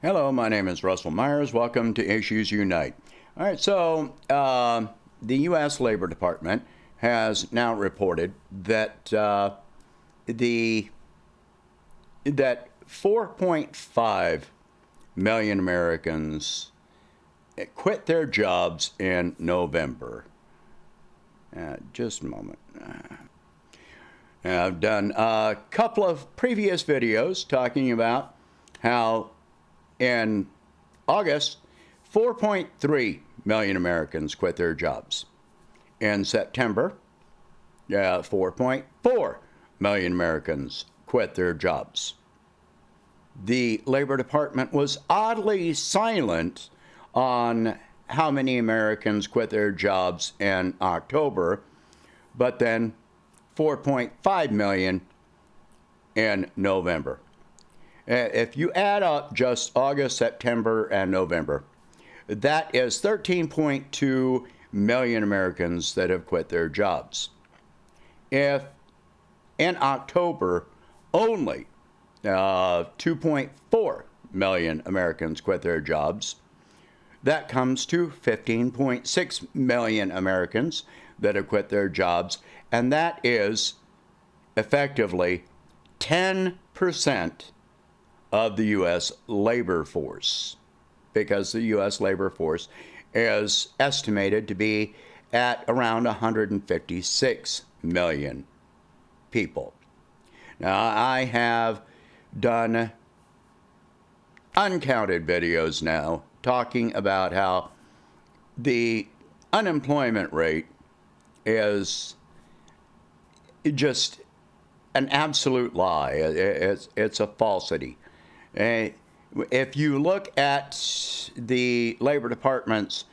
Hello, my name is Russell Myers. Welcome to Issues Unite. All right, so the U.S. Labor Department has now reported that that 4.5 million Americans quit their jobs in November. Just a moment. I've done a couple of previous videos talking about how in August, 4.3 million Americans quit their jobs. In September, 4.4 million Americans quit their jobs. The Labor Department was oddly silent on how many Americans quit their jobs in October, but then 4.5 million in November. If you add up just August, September, and November, that is 13.2 million Americans that have quit their jobs. If in October only 2.4 million Americans quit their jobs, that comes to 15.6 million Americans that have quit their jobs, and that is effectively 10% of the U.S. labor force, because the U.S. labor force is estimated to be at around 156 million people. Now, I have done uncounted videos now talking about how the unemployment rate is just an absolute lie. It's a falsity. If you look at the Labor Department's,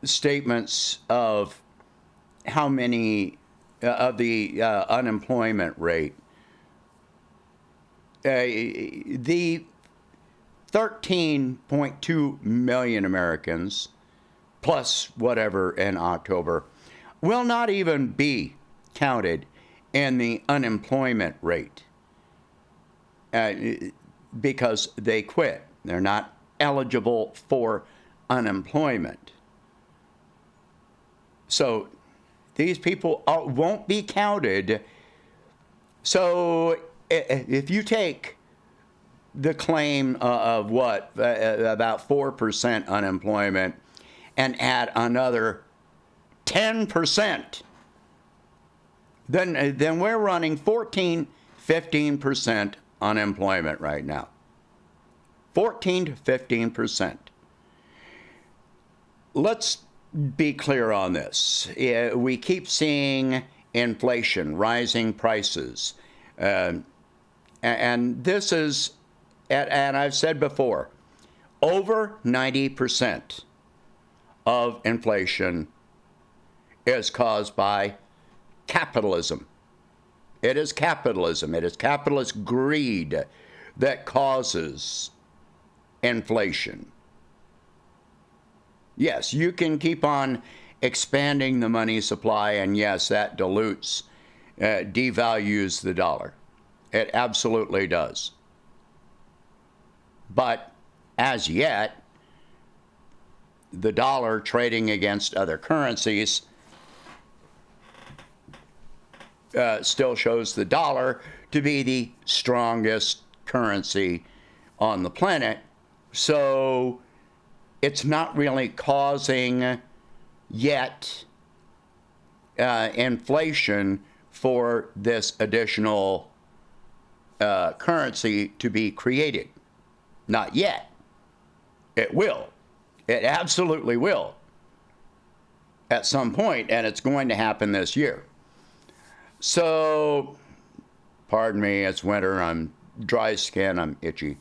statements of how many of the unemployment rate, the 13.2 million Americans, plus whatever in October, will not even be counted in the unemployment rate because they quit. They're not eligible for unemployment. So these people won't be counted. So if you take the claim of about 4% unemployment and add another 10%, then we're running 15% unemployment right now. 14 to 15%. Let's be clear on this. We keep seeing inflation, rising prices. And this is, and I've said before, over 90% of inflation is caused by capitalism. It is capitalism. It is capitalist greed that causes inflation. Yes, you can keep on expanding the money supply, and yes, that dilutes, devalues the dollar. It absolutely does. But as yet, the dollar trading against other currencies still shows the dollar to be the strongest currency on the planet. So it's not really causing yet inflation for this additional currency to be created. Not yet. It will. It absolutely will at some point, and it's going to happen this year. So, pardon me, it's winter, I'm dry skin, I'm itchy.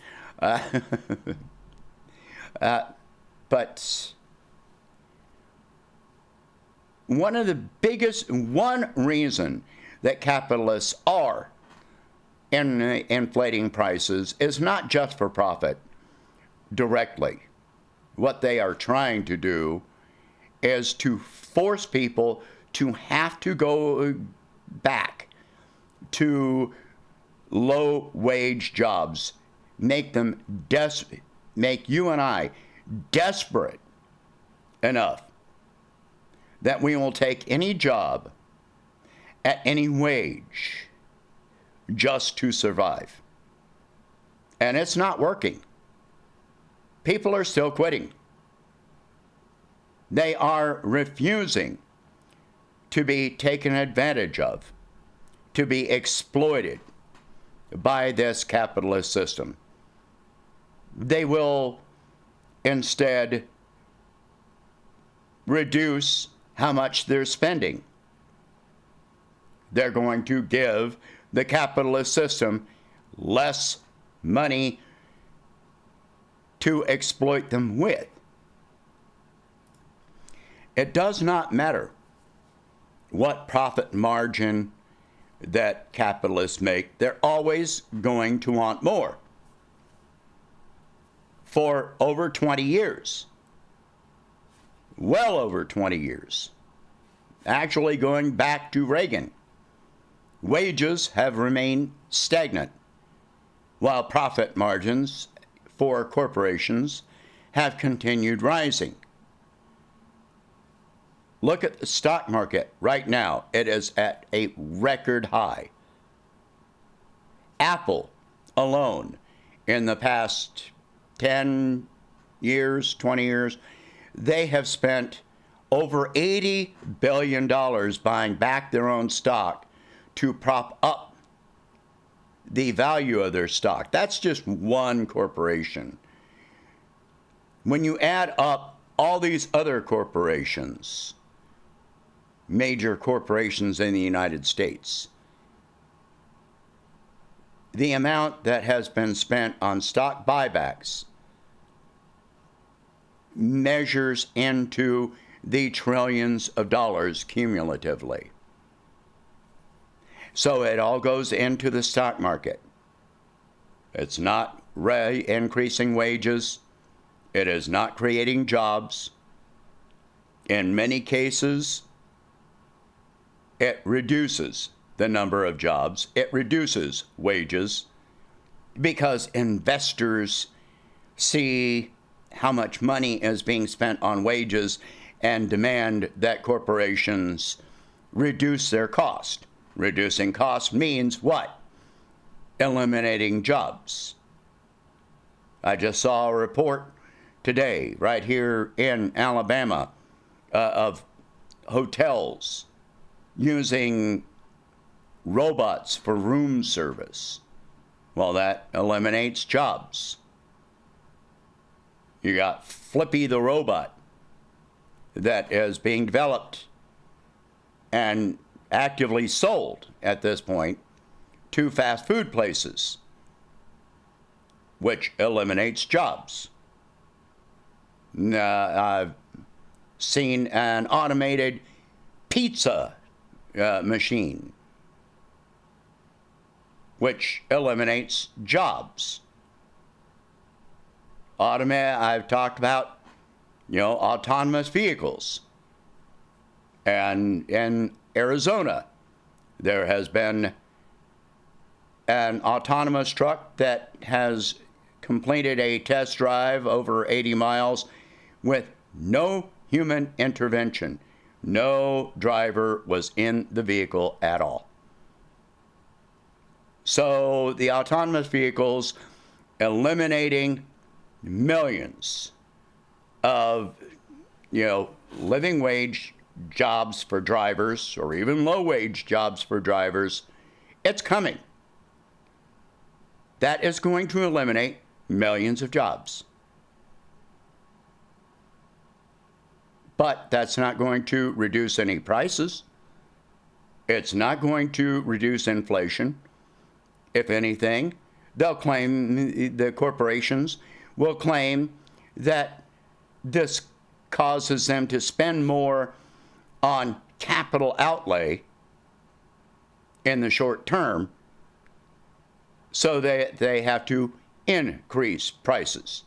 But one reason that capitalists are inflating prices is not just for profit directly. What they are trying to do is to force people to have to go back to low-wage jobs make you and I desperate enough that we will take any job at any wage just to survive. And it's not working. People are still quitting. They are refusing to be taken advantage of, to be exploited by this capitalist system. They will instead reduce how much they're spending. They're going to give the capitalist system less money to exploit them with. It does not matter what profit margin that capitalists make, they're always going to want more. For over 20 years, well over 20 years, actually going back to Reagan, wages have remained stagnant, while profit margins for corporations have continued rising. Look at the stock market right now. It is at a record high. Apple alone, in the past 10 years, 20 years, they have spent over $80 billion buying back their own stock to prop up the value of their stock. That's just one corporation. When you add up all these other corporations, major corporations in the United States, the amount that has been spent on stock buybacks measures into the trillions of dollars cumulatively. So it all goes into the stock market. It's not increasing wages. It is not creating jobs. In many cases, it reduces the number of jobs. It reduces wages because investors see how much money is being spent on wages and demand that corporations reduce their cost. Reducing cost means what? Eliminating jobs. I just saw a report today, right here in Alabama, of hotels using robots for room service. Well, that eliminates jobs. You got Flippy the robot that is being developed and actively sold at this point to fast food places, which eliminates jobs. I've seen an automated pizza machine, which eliminates jobs. I've talked about, autonomous vehicles. And in Arizona, there has been an autonomous truck that has completed a test drive over 80 miles with no human intervention. No driver was in the vehicle at all. So the autonomous vehicles eliminating millions of, living wage jobs for drivers, or even low wage jobs for drivers, it's coming. That is going to eliminate millions of jobs. But that's not going to reduce any prices. It's not going to reduce inflation. If anything, the corporations will claim that this causes them to spend more on capital outlay in the short term, so they have to increase prices.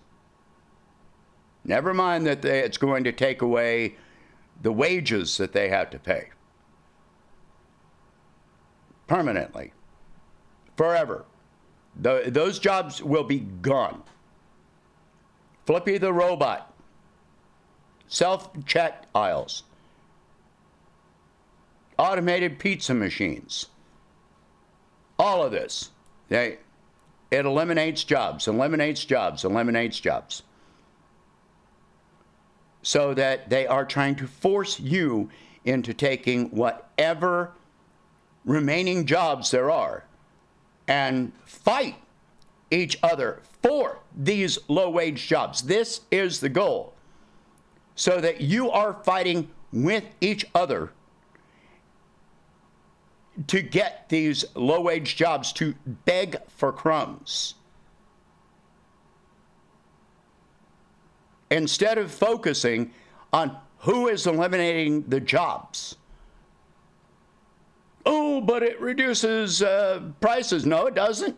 Never mind that it's going to take away the wages that they have to pay permanently, forever. Those jobs will be gone. Flippy the robot, self-check aisles, automated pizza machines, all of this. It eliminates jobs, eliminates jobs, eliminates jobs. So that they are trying to force you into taking whatever remaining jobs there are and fight each other for these low-wage jobs. This is the goal. So that you are fighting with each other to get these low-wage jobs, to beg for crumbs. Instead of focusing on who is eliminating the jobs. Oh, but it reduces prices. No, it doesn't.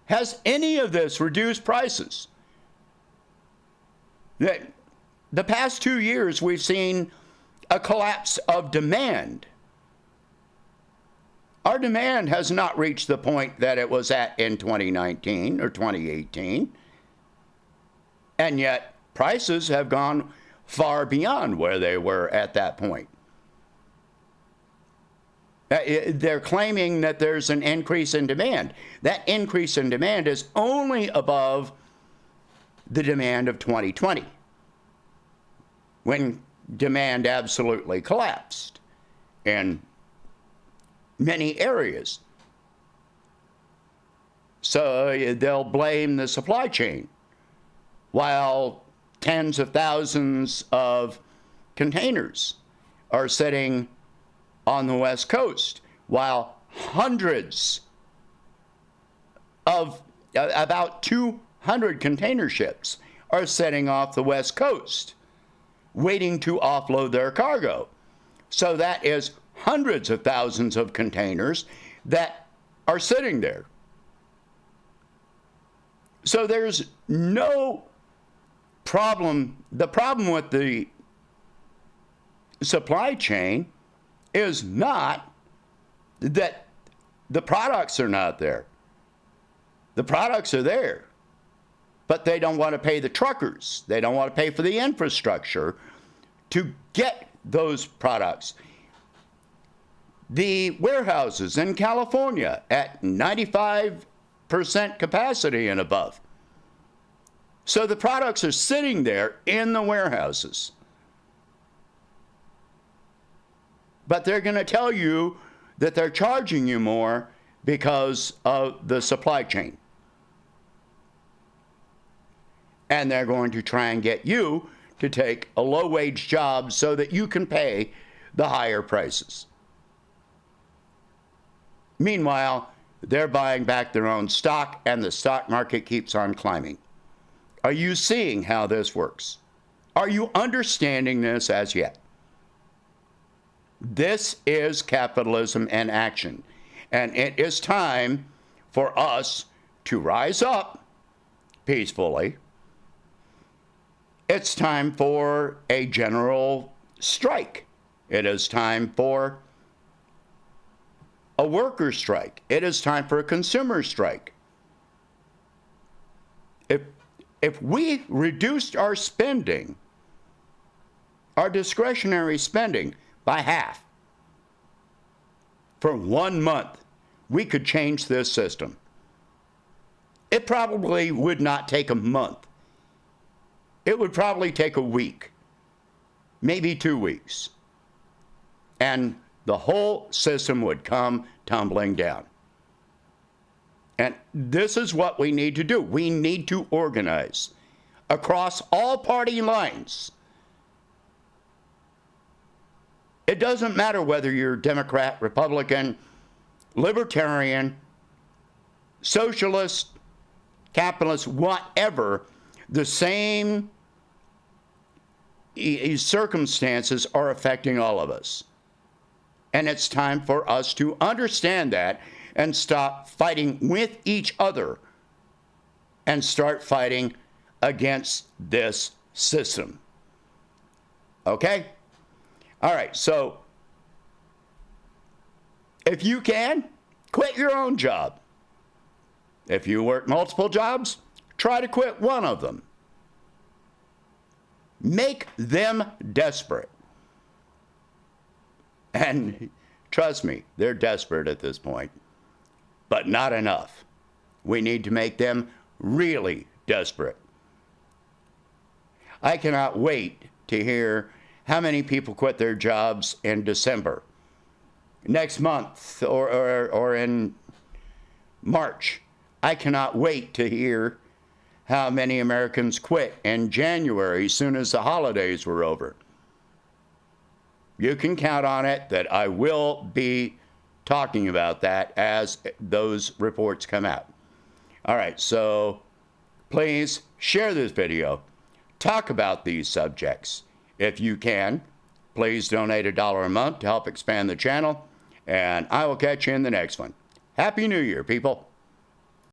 Has any of this reduced prices? The past 2 years, we've seen a collapse of demand. Our demand has not reached the point that it was at in 2019 or 2018. And yet, prices have gone far beyond where they were at that point. They're claiming that there's an increase in demand. That increase in demand is only above the demand of 2020, when demand absolutely collapsed in many areas. So they'll blame the supply chain, while tens of thousands of containers are sitting on the West Coast, while hundreds of about 200 container ships are sitting off the West Coast, waiting to offload their cargo. So that is hundreds of thousands of containers that are sitting there. So there's no problem. The problem with the supply chain is not that the products are not there. The products are there, but they don't want to pay the truckers. They don't want to pay for the infrastructure to get those products. The warehouses in California at 95% capacity and above. So the products are sitting there in the warehouses. But they're going to tell you that they're charging you more because of the supply chain. And they're going to try and get you to take a low-wage job so that you can pay the higher prices. Meanwhile, they're buying back their own stock, and the stock market keeps on climbing. Are you seeing how this works? Are you understanding this as yet? This is capitalism in action, and it is time for us to rise up peacefully. It's time for a general strike. It is time for a worker strike. It is time for a consumer strike. If we reduced our spending, our discretionary spending, by half for 1 month, we could change this system. It probably would not take a month. It would probably take a week, maybe 2 weeks. And the whole system would come tumbling down. And this is what we need to do. We need to organize across all party lines. It doesn't matter whether you're Democrat, Republican, Libertarian, Socialist, Capitalist, whatever. The same circumstances are affecting all of us. And it's time for us to understand that and stop fighting with each other and start fighting against this system. Okay? All right, so if you can, quit your own job. If you work multiple jobs, try to quit one of them. Make them desperate. And trust me, they're desperate at this point, but not enough. We need to make them really desperate. I cannot wait to hear how many people quit their jobs in December, next month, or in March. I cannot wait to hear how many Americans quit in January as soon as the holidays were over. You can count on it that I will be talking about that as those reports come out. All right, so please share this video. Talk about these subjects. If you can, please donate $1 a month to help expand the channel, and I will catch you in the next one. Happy New Year, people.